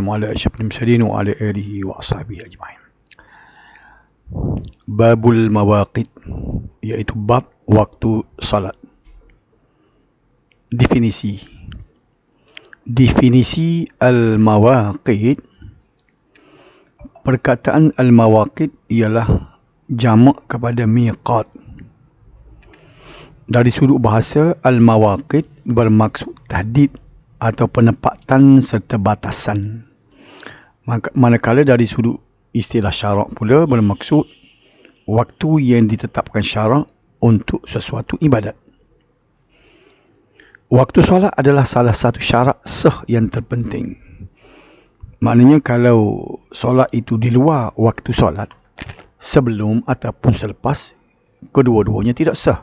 Ala asyrafil mursalin wa ala alihi wa ashabihi ajma'in. Babul mawaqit, iaitu bab waktu salat. Definisi al-mawaqit. Perkataan al-mawaqit ialah jamak kepada miqat. Dari sudut bahasa, al-mawaqit bermaksud tahdid atau penempatan serta batasan. Manakala dari sudut istilah syarak pula bermaksud waktu yang ditetapkan syarak untuk sesuatu ibadat. Waktu solat adalah salah satu syarat sah yang terpenting. Maknanya kalau solat itu di luar waktu solat, sebelum ataupun selepas, kedua-duanya tidak sah.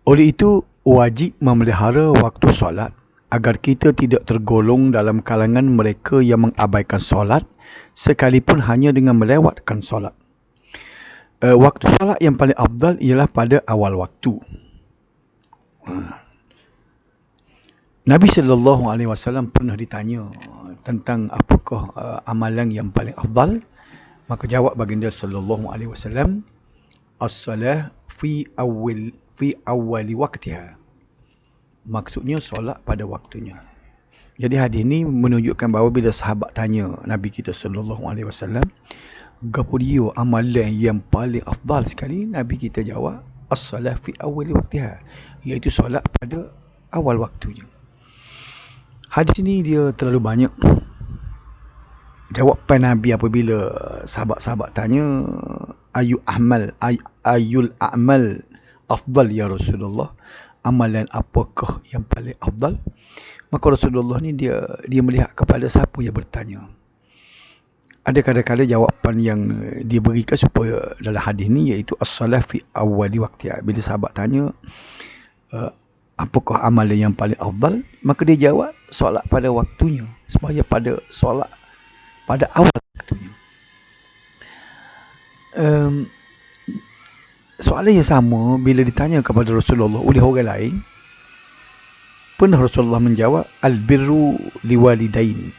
Oleh itu, wajib memelihara waktu solat agar kita tidak tergolong dalam kalangan mereka yang mengabaikan solat sekalipun hanya dengan melewatkan solat. Waktu solat yang paling afdal ialah pada awal waktu. Nabi SAW pernah ditanya tentang apakah amalan yang paling afdal. Maka jawab baginda SAW, as-salah fi awwali waqtiha. Maksudnya solat pada waktunya. Jadi hadis ini menunjukkan bahawa bila sahabat tanya Nabi kita SAW, apa dia amalan yang paling afdal sekali, Nabi kita jawab, as-salah fi awwali waqtiha, iaitu solat pada awal waktunya. Hadis ini dia terlalu banyak. Jawapan Nabi apabila sahabat-sahabat tanya, ayul a'mal afdal ya Rasulullah, amalan apakah yang paling afdal? Maka Rasulullah ni dia melihat kepada siapa yang bertanya. Ada kadang-kadang jawapan yang dia berikan supaya dalam hadis ni, iaitu as-salah fi awwali waqtiha. Bila sahabat tanya apakah amalan yang paling afdal, maka dia jawab solat pada waktunya, supaya pada solat pada awal waktunya. Soalan yang sama bila ditanya kepada Rasulullah oleh orang lain, pernah Rasulullah menjawab, al-birru liwalidain.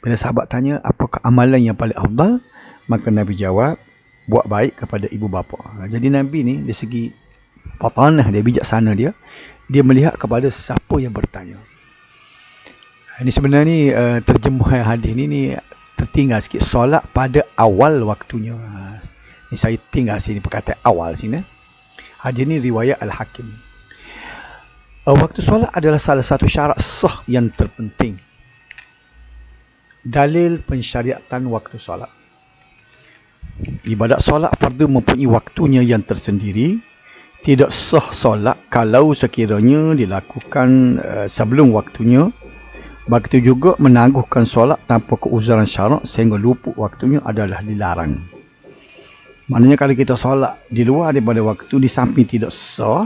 Bila sahabat tanya apakah amalan yang paling afdal, maka Nabi jawab, buat baik kepada ibu bapa. Jadi Nabi ni dari segi fatanah dia, bijaksana dia melihat kepada siapa yang bertanya. Ini sebenarnya ni terjemahan hadis ni tertinggal sikit, solat pada awal waktunya. Ni saya tinggal sini perkataan awal sini. Hadis ni riwayat Al-Hakim. Waktu solat adalah salah satu syarat sah yang terpenting. Dalil pensyariatan waktu solat. Ibadat solat fardu mempunyai waktunya yang tersendiri. Tidak sah solat kalau sekiranya dilakukan sebelum waktunya. Begitu juga menangguhkan solat tanpa keuzuran syarak sehingga luput waktunya adalah dilarang. Maknanya kalau kita solat di luar daripada waktu, di samping tidak sah,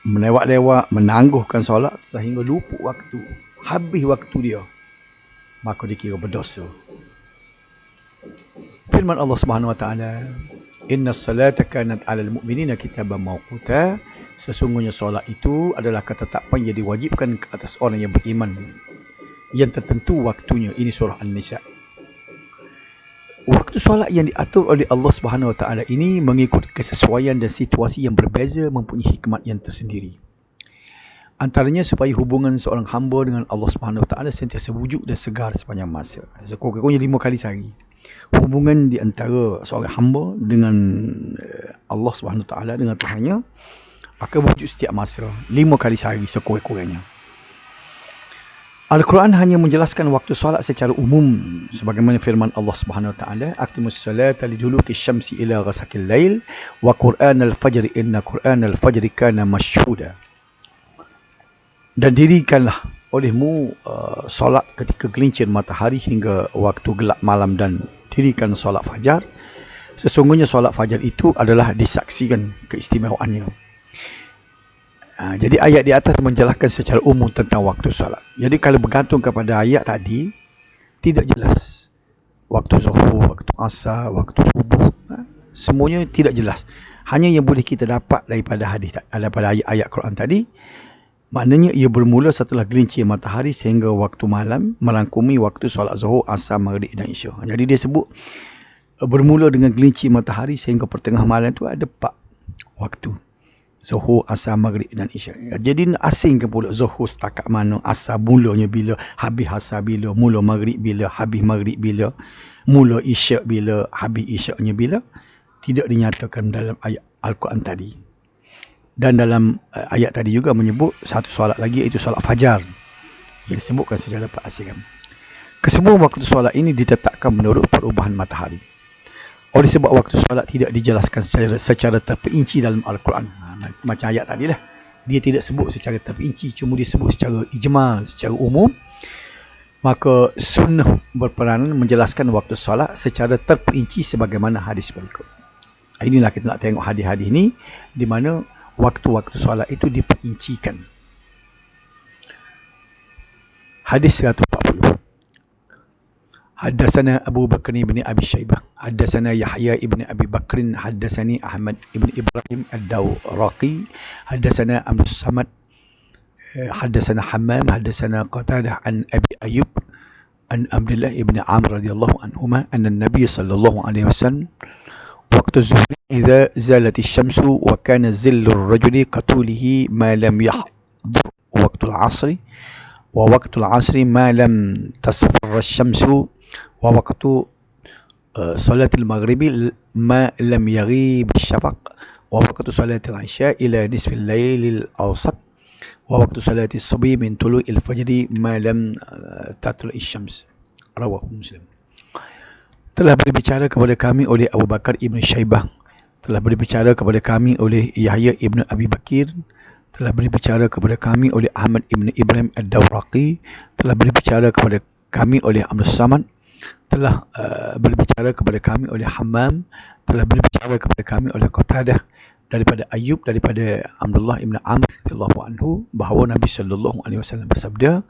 melewat-lewat, menangguhkan solat sehingga luput waktu, habis waktu dia, maka dikira berdosa. Firman Allah Subhanahu Wa Taala, Inna salata kanat 'alal mu'minina kitaban mawquta. Sesungguhnya solat itu adalah ketetapan yang diwajibkan ke atas orang yang beriman, yang tertentu waktunya. Ini surah An-Nisa. Waktu solat yang diatur oleh Allah Subhanahu Wa Taala ini mengikut kesesuaian dan situasi yang berbeza, mempunyai hikmat yang tersendiri. Antaranya supaya hubungan seorang hamba dengan Allah Subhanahu Wa Taala sentiasa wujud dan segar sepanjang masa. Sekurang-kurangnya 5 kali sehari. Hubungan di antara seorang hamba dengan Allah Subhanahu Wa Taala, dengan Tuhannya, akan wujud setiap masa, 5 kali sehari sekurang-kurangnya. Al-Quran hanya menjelaskan waktu solat secara umum, sebagaimana firman Allah Subhanahu Wa Taala, aqimus salata liduluki syamsi ila ghasaqil lail wa qur'anal fajri inna qur'anal fajri kana mashhuda. Dan dirikanlah olehmu solat ketika gelincir matahari hingga waktu gelap malam, dan dirikan solat fajar. Sesungguhnya solat fajar itu adalah disaksikan keistimewaannya. Jadi ayat di atas menjelaskan secara umum tentang waktu solat. Jadi kalau bergantung kepada ayat tadi, tidak jelas. Waktu zuhur, waktu asar, waktu subuh, semuanya tidak jelas. Hanya yang boleh kita dapat daripada hadis, daripada ayat-ayat Quran tadi, Maknanya ia bermula setelah gelincir matahari sehingga waktu malam, merangkumi waktu solat zuhur, asar, maghrib dan isyak. Jadi dia sebut bermula dengan gelincir matahari sehingga pertengah malam tu ada 4 waktu. Zuhur, asar, maghrib dan isyak. Jadi nak asingkan pula zuhur setakat mana, asar mulanya bila, habis asar bila, mula maghrib bila, habis maghrib bila, mula isyak bila, habis isyaknya bila. Tidak dinyatakan dalam ayat Al-Quran tadi. Dan dalam ayat tadi juga menyebut satu solat lagi, iaitu solat fajar, yang disebutkan secara perasingan. Kesemua waktu solat ini ditetapkan menurut perubahan matahari. Oleh sebab waktu solat tidak dijelaskan secara terperinci dalam Al-Quran. Macam ayat tadi lah. Dia tidak sebut secara terperinci, cuma dia sebut secara ijmal, secara umum. Maka sunnah berperanan menjelaskan waktu solat secara terperinci sebagaimana hadis berikut. Inilah kita nak tengok hadis-hadis ni, di mana waktu-waktu solat itu diperincikan. Hadis 140. Haddatsana Abu Bakr ibn Abi Syaibah, haddatsana Yahya ibn Abi Bakr, haddatsani Ahmad ibn Ibrahim ad-Dawraqi, haddatsana Abdus Samad, haddatsana Hammam, haddatsana Qatadah an Abi Ayyub an Abdullah ibn Amr radhiyallahu anhuma anna an-nabiy sallallahu alaihi wasallam وقت الظهر إذا زالت الشمس وكان زل الرجل كطوله ما لم يحضر وقت العصر ووقت العصر ما لم تصفر الشمس ووقت صلاة المغرب ما لم يغيب الشفق ووقت صلاة العشاء إلى نصف الليل الأوسط ووقت صلاة الصبح من طلوع الفجر ما لم تطلع الشمس. رواه مسلم. Telah berbicara kepada kami oleh Abu Bakar ibn Syaibah, telah berbicara kepada kami oleh Yahya ibn Abi Bakir, telah berbicara kepada kami oleh Ahmad ibn Ibrahim ad-Dawraqi, telah berbicara kepada kami oleh Abdus Samad, telah berbicara kepada kami oleh Hammam, telah berbicara kepada kami oleh Qatadah daripada Ayub, daripada Abdullah ibn Amr radhiyallahu anhu, bahawa Nabi sallallahu alaihi wasallam bersabda,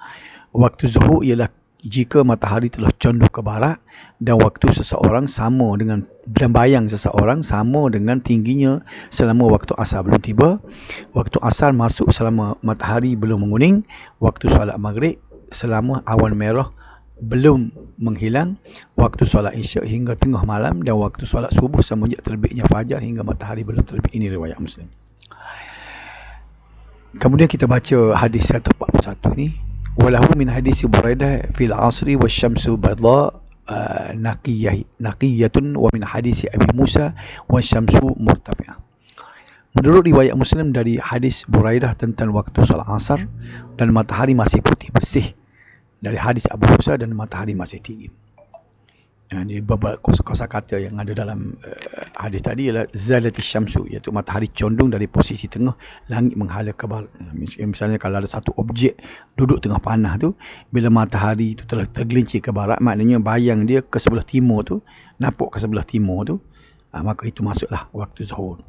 waktu zuhur ialah jika matahari telah condong ke barat dan waktu seseorang sama dengan, dan bayang seseorang sama dengan tingginya selama waktu asar belum tiba, waktu asar masuk selama matahari belum menguning, waktu solat maghrib selama awan merah belum menghilang, waktu solat isyak hingga tengah malam, dan waktu solat subuh semenjak terbitnya fajar hingga matahari belum terbit. Ini riwayat Muslim. Kemudian kita baca hadis 141 ni. Walahu min hadis Buraidah fil asri wasyamsu bayda naqiyatun wa min hadis Abi Musa wasyamsu murtafi'ah. Menurut riwayat Muslim dari hadis Buraidah tentang waktu solat asar dan matahari masih putih bersih, dari hadis Abu Musa dan matahari masih tinggi. Ini beberapa kosakata yang ada dalam hadis tadi ialah zalati syamsu, iaitu matahari condong dari posisi tengah, langit menghala ke barat. Misalnya kalau ada satu objek duduk tengah panah tu, bila matahari itu telah tergelincir ke barat, maknanya bayang dia ke sebelah timur tu, nampak ke sebelah timur tu, maka itu masuklah waktu zuhur.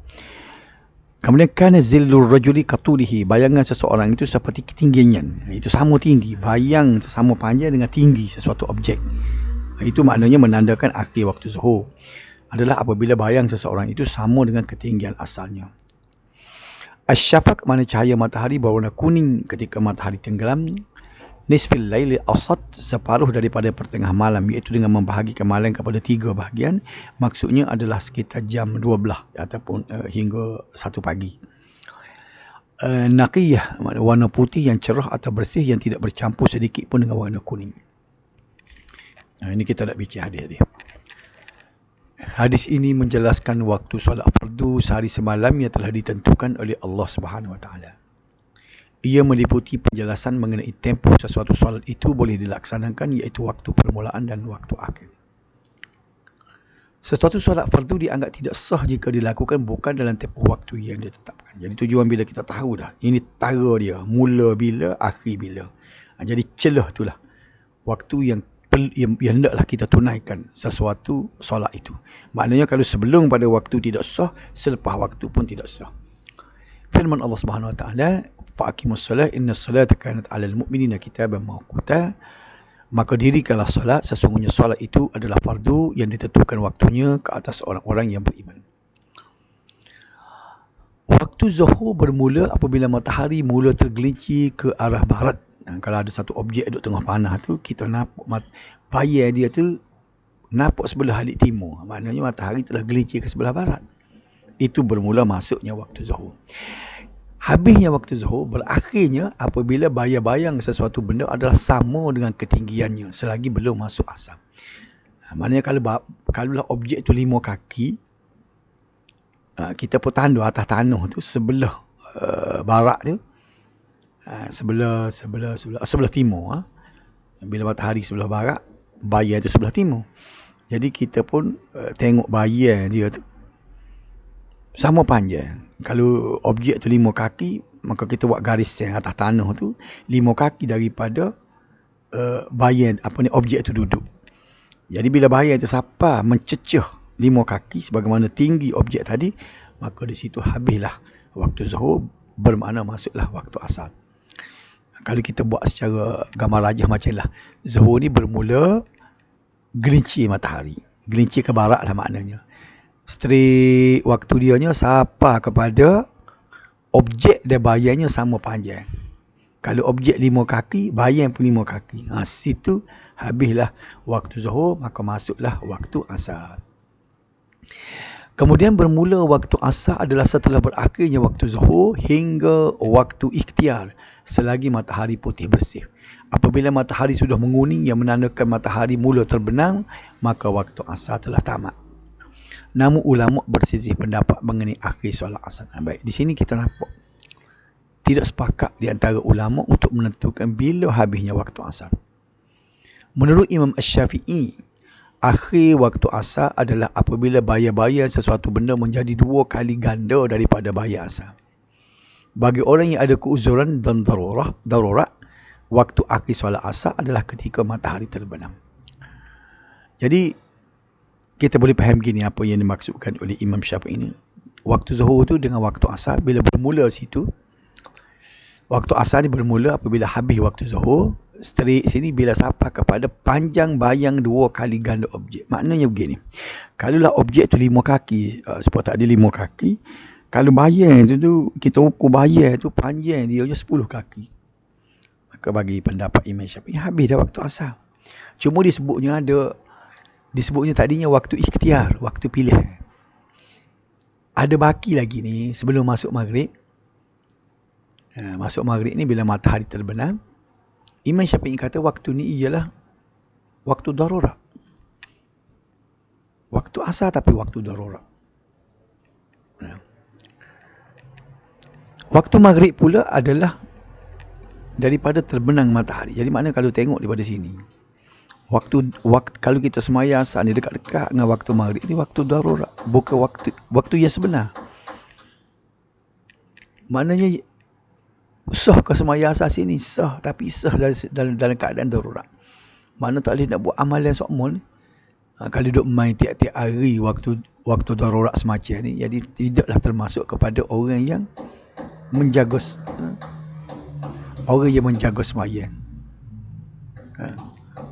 Kemudian kana zillur rajuli katulihi, bayangan seseorang itu seperti ketinggian, itu sama tinggi, bayang sama panjang dengan tinggi sesuatu objek. Itu maknanya menandakan akhir waktu zuhur adalah apabila bayang seseorang itu sama dengan ketinggian asalnya. Asy-syafaq makna cahaya matahari berwarna kuning ketika matahari tenggelam. Nisfil laili awsat, separuh daripada pertengah malam, iaitu dengan membahagikan malam kepada 3 bahagian. Maksudnya adalah sekitar jam 12 ataupun hingga 1 pagi. Naqiyah makna warna putih yang cerah atau bersih yang tidak bercampur sedikit pun dengan warna kuning. Ini kita nak bincang hadis dia. Hadis ini menjelaskan waktu solat fardu sehari semalam yang telah ditentukan oleh Allah Subhanahu Wa Taala. Ia meliputi penjelasan mengenai tempoh sesuatu solat itu boleh dilaksanakan, iaitu waktu permulaan dan waktu akhir. Sesuatu solat fardu dianggap tidak sah jika dilakukan bukan dalam tempoh waktu yang ditetapkan. Jadi tujuan bila kita tahu dah, ini tara dia, mula bila, akhir bila. Jadi celah itulah waktu yang hendaklah kita tunaikan sesuatu solat itu. Maknanya kalau sebelum pada waktu tidak sah, selepas waktu pun tidak sah. Firman Allah Subhanahu Wa Taala, "Faqimus salat innas salata kanat 'alal mu'minina kitaban mawquta." Maka dirikanlah solat, sesungguhnya solat itu adalah fardu yang ditentukan waktunya ke atas orang-orang yang beriman. Waktu Waktu zuhur bermula apabila matahari mula tergelincir ke arah barat. Kalau ada satu objek duduk tengah panah tu, kita nampak bayar dia tu nampak sebelah halik timur. Maknanya matahari telah gelincir ke sebelah barat. Itu bermula masuknya waktu zuhur. Habisnya waktu zuhur berakhirnya apabila bayang-bayang sesuatu benda adalah sama dengan ketinggiannya selagi belum masuk asar. Maknanya kalau objek tu 5 kaki, kita pun tandu atas tanah tu sebelah barat tu, sebelah timur. Bila matahari sebelah barat, bayar tu sebelah timur. Jadi kita pun tengok bayar dia tu sama panjang. Kalau objek tu 5 kaki, maka kita buat garis yang atas tanah tu 5 kaki daripada bayar objek tu duduk. Jadi bila bayar tu sampai mencecah 5 kaki sebagaimana tinggi objek tadi, maka di situ habislah waktu zuhur, bermakna masuklah waktu asar. Kalau kita buat secara gambar rajah macam lah, zuhur ni bermula gelincir matahari. Gelincir ke barat lah maknanya. Straight waktu dianya sampai kepada objek dia bayarnya sama panjang. Kalau objek 5 kaki, bayar pun 5 kaki. Situ habislah waktu zuhur, maka masuklah waktu asar. Kemudian bermula waktu asar adalah setelah berakhirnya waktu zuhur hingga waktu ikhtiar selagi matahari putih bersih. Apabila matahari sudah menguning yang menandakan matahari mula terbenam, maka waktu asar telah tamat. Namun ulama berselisih pendapat mengenai akhir solat asar. Baik, di sini kita nampak tidak sepakat di antara ulama untuk menentukan bila habisnya waktu asar. Menurut Imam Asy-Syafi'i, akhir waktu asar adalah apabila bayar-bayar sesuatu benda menjadi 2 kali ganda daripada bayar asar. Bagi orang yang ada keuzuran dan darurat, waktu akhir solat asar adalah ketika matahari terbenam. Jadi, kita boleh faham gini apa yang dimaksudkan oleh Imam Syafi'i ini. Waktu zuhur tu dengan waktu asar, bila bermula situ, waktu asar ni bermula apabila habis waktu zuhur, straight sini bila sampai kepada panjang bayang 2 kali ganda objek. Maknanya begini, kalaulah objek tu 5 kaki, seperti tadi 5 kaki, kalau bayang tu kita ukur bayang tu panjang dia 10 kaki. Maka bagi pendapat Imam Syafi'i, habis dah waktu asar. Cuma disebutnya tadinya waktu ikhtiar, waktu pilih. Ada baki lagi ni sebelum masuk maghrib. Masuk maghrib ni bila matahari terbenam, Imam Syafi'i kata waktu ni ialah waktu darurat. Waktu asar tapi waktu darurat. Waktu maghrib pula adalah daripada terbenam matahari. Jadi maknanya kalau tengok daripada sini, waktu kalau kita semaya asar ni dekat-dekat dengan waktu maghrib ni waktu darurat, bukan waktu yang sebenar. Maknanya sah ke semaya asar sini? Sah, tapi sah dalam keadaan darurat. Mana tak boleh nak buat amalan sokmol ni. Kalau duduk main tiap-tiap hari waktu darurat semacam ni, jadi tidaklah termasuk kepada orang yang menjaga sembahyang.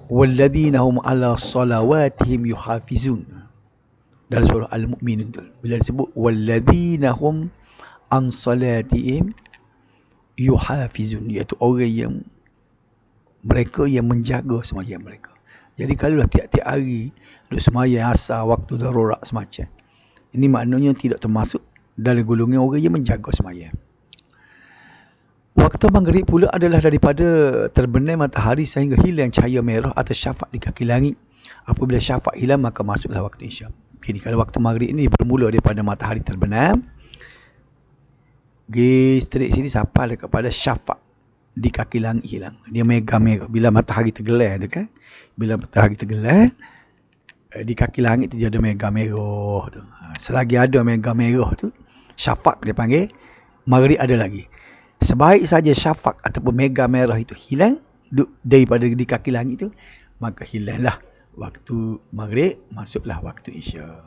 Walladzina hum ala salawatihim yuhafizun. Dalam surah Al-Mu'minun tu, bila disebut walladzina hum an salatihim yuhafizun, iaitu orang yang mereka yang menjaga sembahyang mereka. Jadi kalau tiap-tiap hari duduk sembahyang asar waktu darurat semacam, ini maknanya tidak termasuk dalam golongan orang yang menjaga sembahyang. Waktu maghrib pula adalah daripada terbenam matahari sehingga hilang cahaya merah atau syafaq di kaki langit. Apabila syafaq hilang, maka masuklah waktu isyak. Begini, kalau waktu maghrib ini bermula daripada matahari terbenam, straight sini sampai kepada syafaq di kaki langit hilang. Dia merah. Bila matahari tergelar tu kan, bila matahari tergelar, di kaki langit tu dia ada merah tu. Selagi ada merah tu, syafaq dia panggil, maghrib ada lagi. Sebaik saja syafaq ataupun merah itu hilang daripada di kaki langit tu, maka hilanglah waktu maghrib, masuklah waktu isyak.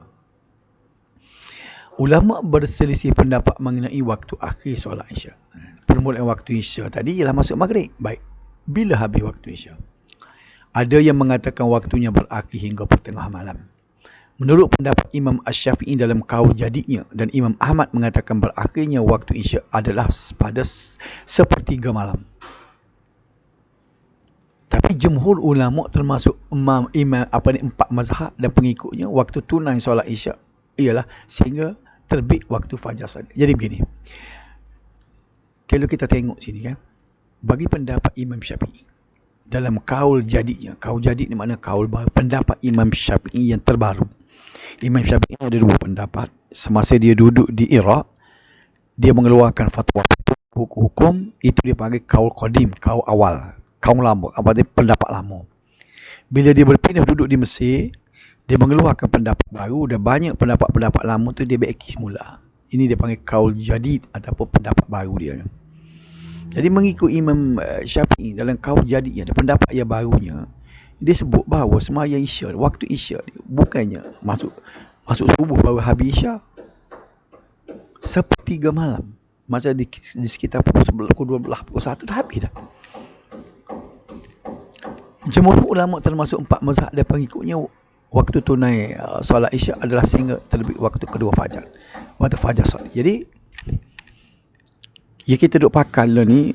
Ulama berselisih pendapat mengenai waktu akhir solat isyak. Permulaan waktu isyak tadi ialah masuk maghrib. Baik, bila habis waktu isyak? Ada yang mengatakan waktunya berakhir hingga pertengahan malam. Menurut pendapat Imam Asy-Syafi'i dalam kaul jadidnya, dan Imam Ahmad mengatakan berakhirnya waktu Isyak adalah pada sepertiga malam. Tapi jumhur ulama termasuk empat mazhab dan pengikutnya, waktu tunai solat Isyak ialah sehingga terbit waktu fajar sadiq. Jadi begini, kalau kita tengok sini kan, bagi pendapat Imam Syafi'i dalam kaul jadidnya, kaul jadid ni makna kaul baru, pendapat Imam Syafi'i yang terbaru. Imam Syafi'i ada dua pendapat. Semasa dia duduk di Iraq, dia mengeluarkan fatwa hukum, itu dia panggil kaul qadim, kaul awal, kaul lama, apa dia, pendapat lama. Bila dia berpindah duduk di Mesir, dia mengeluarkan pendapat baru, dan banyak pendapat-pendapat lama tu dia berekis semula. Ini dia panggil kaul jadid ataupun pendapat baru dia. Jadi mengikut Imam Syafi'i dalam kaul jadidnya, pendapat yang barunya, dia sebut bahawa sembahyang Isyak, waktu Isyak bukannya masuk subuh baru habis Isyak. Sepertiga malam. Masa di sekitar pukul 11, pukul 12, pukul 1 dah habis dah. Jumhur ulama termasuk empat mazhab dan pengikutnya, waktu tunai solat Isyak adalah sehingga terbit waktu kedua fajar. Waktu fajar solat. Jadi, ya kita duk pakai lah ni,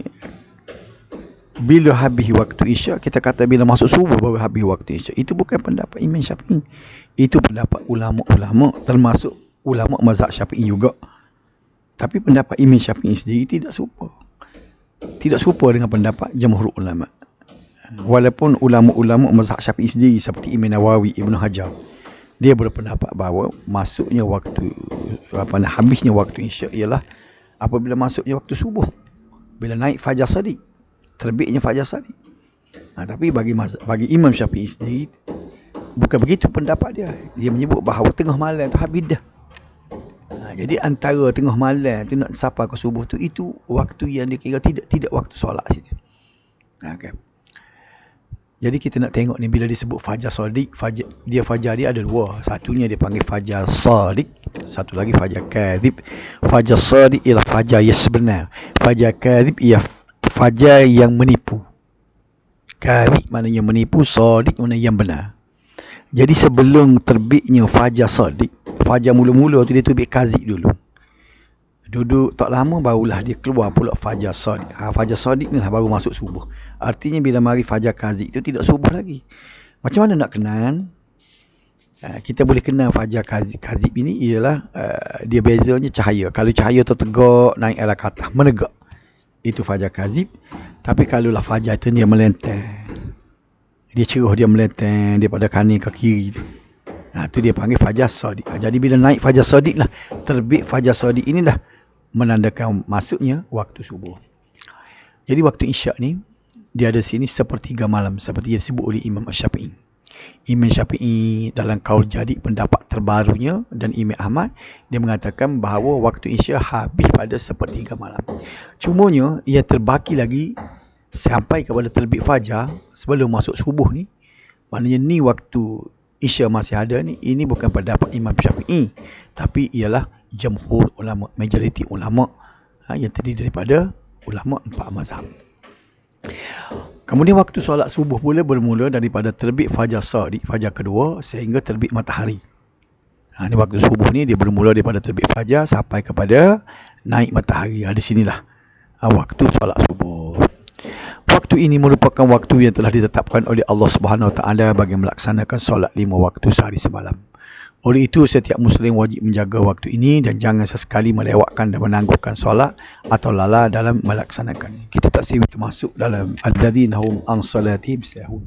bila habis waktu Isyak, kita kata bila masuk subuh baru habis waktu Isyak. Itu bukan pendapat Imam Syafi'i. Itu pendapat ulama-ulama, termasuk ulama mazhab Syafi'i juga. Tapi pendapat Imam Syafi'i sendiri tidak serupa. Tidak serupa dengan pendapat jumhur ulama. Walaupun ulama-ulama mazhab Syafi'i sendiri seperti Imam Nawawi, Ibn Hajar, dia berpendapat bahawa masuknya waktu, habisnya waktu Isyak ialah apabila masuknya waktu subuh. Bila naik fajar sadiq, terbitnya fajar sadiq. Tapi bagi Imam Syafi'i sendiri, bukan begitu pendapat dia. Dia menyebut bahawa tengah malam tu habis dah. Jadi antara tengah malam tu nak sampai ke subuh tu, itu waktu yang dia kira tidak waktu solat situ. Okay. Jadi kita nak tengok ni, bila disebut fajar sadiq, fajar dia ada dua. Satunya dia panggil fajar sadiq, satu lagi fajar kadhib. Fajar sadiq ialah fajar yang sebenar. Fajar kadhib ialah fajar yang menipu. Kadhib maknanya menipu, sadiq maknanya yang benar. Jadi sebelum terbitnya fajar sadiq, fajar mula-mula tu dia terbit kadhib dulu. Duduk tak lama barulah dia keluar pula fajar sadiq. Fajar sadiq ni lah baru masuk subuh. Artinya bila mari fajar kadhib tu tidak subuh lagi. Macam mana nak kenal? Kita boleh kenal fajar kadhib ini ialah dia bezanya cahaya. Kalau cahaya tu tegak naik ala ke atas, menegak, itu fajar kadhib. Tapi kalau lah fajar tu dia melentang, dia cerah, dia melentang daripada kanan ke kiri tu, tu dia panggil fajar sadiq. Jadi bila naik fajar sadiq lah, terbit fajar sadiq inilah menandakan masuknya waktu subuh. Jadi waktu Isyak ni, dia ada sini sepertiga malam, seperti yang disebut oleh Imam Syafi'i. Imam Syafi'i dalam kaul jadid, pendapat terbarunya, dan Imam Ahmad, dia mengatakan bahawa waktu Isyak habis pada sepertiga malam. Cumanya, ia terbaki lagi sampai kepada terbit fajar sebelum masuk subuh ni. Maknanya ni waktu Isyak masih ada ni. Ini bukan pendapat Imam Syafi'i, tapi ialah jumhur ulama, majoriti ulama yang terdiri daripada ulama empat mazhab. Kemudian waktu solat subuh pula bermula daripada terbit fajar sadiq, fajar kedua, sehingga terbit matahari. Ini waktu subuh ni dia bermula daripada terbit fajar sampai kepada naik matahari. Di sinilah waktu solat subuh. Waktu ini merupakan waktu yang telah ditetapkan oleh Allah Subhanahu Wa Taala bagi melaksanakan solat 5 waktu sehari semalam. Oleh itu, setiap Muslim wajib menjaga waktu ini dan jangan sesekali melewatkan dan menangguhkan solat atau lalai dalam melaksanakan. Kita tak sini termasuk dalam alladzina hum an salatihim sahun.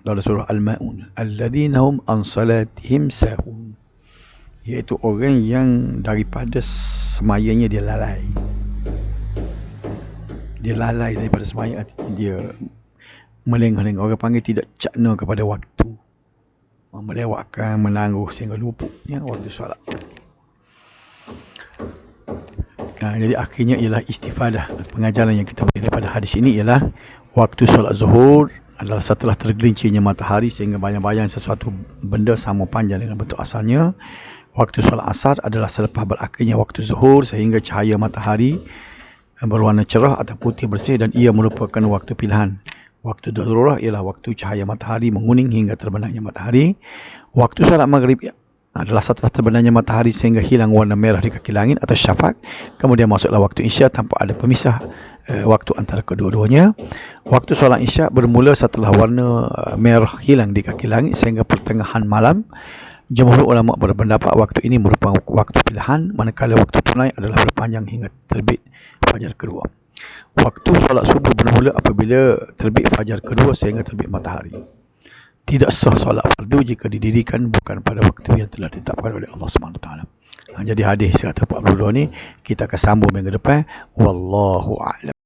Dalam surah Al-Ma'un, alladzina hum an salatihim sahun, iaitu orang yang daripada semayanya dia lalai. Dia lalai daripada semaya, dia melengah-lengah. Orang panggil tidak cakna kepada waktu, melewatkan, menangguh sehingga lupa waktu solat. Jadi akhirnya ialah istifadah, pengajaran yang kita boleh daripada hadis ini ialah waktu solat zuhur adalah setelah tergelincirnya matahari sehingga bayang-bayang sesuatu benda sama panjang dengan bentuk asalnya. Waktu solat asar adalah selepas berakhirnya waktu zuhur sehingga cahaya matahari berwarna cerah atau putih bersih, dan ia merupakan waktu pilihan. Waktu darurah ialah waktu cahaya matahari menguning hingga terbenamnya matahari. Waktu solat maghrib adalah setelah terbenamnya matahari sehingga hilang warna merah di kaki langit atau syafaq. Kemudian masuklah waktu isya tanpa ada pemisah waktu antara kedua-duanya. Waktu solat isya bermula setelah warna merah hilang di kaki langit sehingga pertengahan malam. Jumhur ulama berpendapat waktu ini merupakan waktu pilihan, manakala waktu tunai adalah berpanjang hingga terbit fajar kedua. Waktu solat subuh bermula apabila terbit fajar kedua sehingga terbit matahari. Tidak sah solat fardu jika didirikan bukan pada waktu yang telah ditetapkan oleh Allah SWT. Jadi hadis 142 ni kita akan sambung minggu depan. Wallahu a'lam.